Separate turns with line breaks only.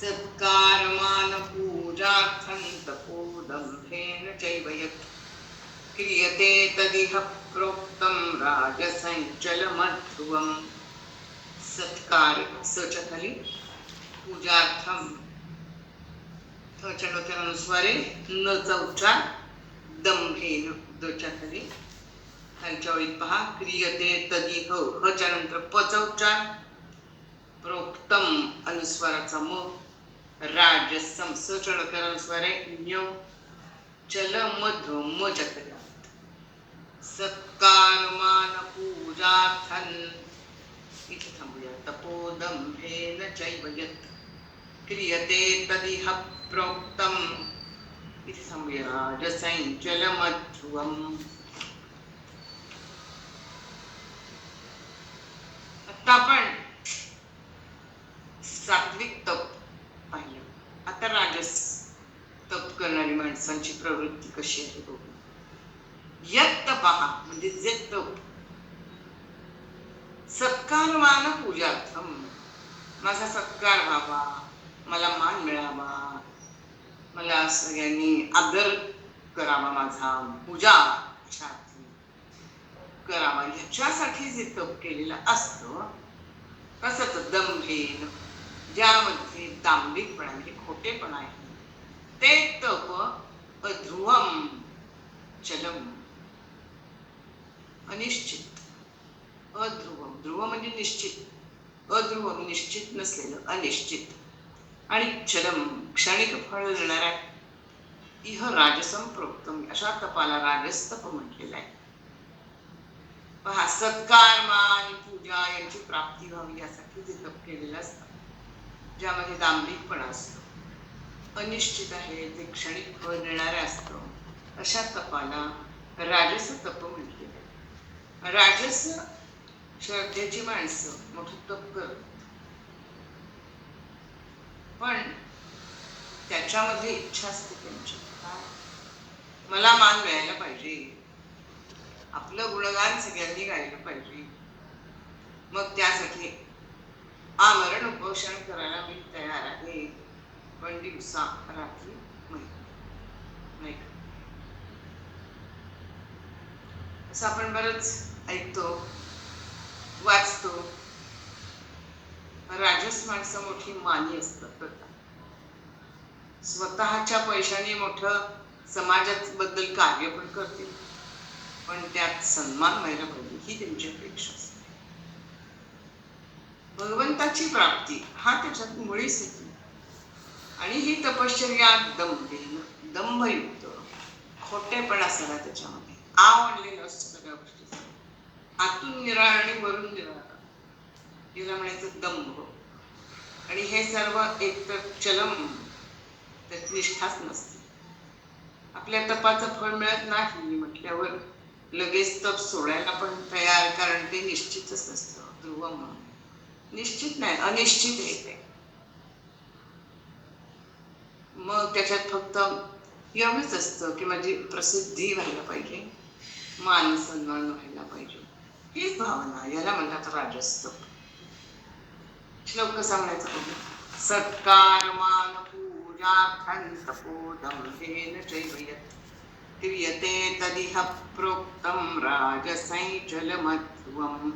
सत्कारमान पूजार्थं तपोदम्भेन चैव यत् क्रियते तदिह प्रोक्तं राजसंचलमध्रुवम्. सत्कार सच्या खाली पूजार्थम थच्या डोक्यानुस्वारे नचा उच्चार दंभेन दच्या खाली खालच्या ओळीत पहा क्रियते तदिह हच्या नंतर पचा उच्चार प्रोक्तम अनुस्वाराचा म राजसम सच्या डोक्यानुस्वारे न्य चल मध्व मच्या खाली सत्कारमान पूजार्थं इथे थांबूया तपोदंभेन चैव यत् क्रियते तदिह प्रोक्तं इथे थांबूया राजसंचलमध्रुवम्. आता आपण सात्विक तप पाहिलं. आता राजस तप करणारी माणसांची प्रवृत्ती कशी आहे बघू. यत् तपः म्हणजे जे तप सत्कारमान पूजार्थम माझा सत्कार व्हावा, मला मान मिळावा, मला सगळ्यांनी आदर करावा, माझा पूजा करावा ह्याच्यासाठी जे तप केलेलं असतं तसंच दंभेन ज्यामध्ये दांभिकपणा म्हणजे खोटेपणा आहे ते तप अध्रुवम चलम अनिश्चित. अध्रुवम ध्रुव म्हणजे निश्चित, अध्रुवम निश्चित नसलेलं अनिश्चित आणि चलम क्षणिक फळ देणाऱ्या इह राजसम प्रोक्तम अशा तपाला राजस्तप म्हटलेलं आहे. पहा सत्कार मान पूजा यांची प्राप्ती व्हावी यासाठी जे तप केलेलं असतं ज्यामध्ये दांभिकपणा असतो, अनिश्चित आहे, ते क्षणिक फळ देणारे असतं अशा तपाला राजस तप म्हटलेलं आहे. राजस श्रद्धेची माणसं मोठं तप करतात पण त्याच्यामध्ये इच्छा असते त्यांची मला मान मिळायला पाहिजे, आपलं गुणगान सगळ्यांनी गायलं पाहिजे, मग त्यासाठी आमरण उपोषण करायला मी तयार आहे पण दिवसा रात्री नाही. असं आपण बरंच ऐकतो वाचतो. राजस माणसं मोठी मानी असतात, स्वतःच्या पैशाने मोठं समाजाबद्दल कार्य पण करतील पण त्यात सन्मान व्हायला पाहिजे ही त्यांची अपेक्षा असते. भगवंताची प्राप्ती हा त्याच्यात मुळीच येते आणि ही तपश्चर्या दंभयुक्त खोटेपणा सगळा त्याच्यामध्ये आव आणलेलं असतं सगळ्या गोष्टी, आतून निराळ आणि वरून निराळ तिला म्हणायचं दंभ. आणि हे सर्व एक तर चलम त्यात निष्ठाच नसते. आपल्या तपाचं फळ मिळत नाही म्हटल्यावर लगेच तप सोडायला पण तयार, कारण ते निश्चितच असतं. ध्रुव म्हणून निश्चित नाही अनिश्चित येते. मग त्याच्यात फक्त एवढंच असतं की माझी प्रसिद्धी व्हायला पाहिजे, मान सन्मान व्हायला पाहिजे, हीच भावना, याला म्हणतात राजस्तप. श्लोक कसा म्हणायचा बघू. सत्कार मान पूजार्थं तपोदंभेन चैव यत् क्रियते तदिह प्रोक्तं राजसंचलमध्रुवम्.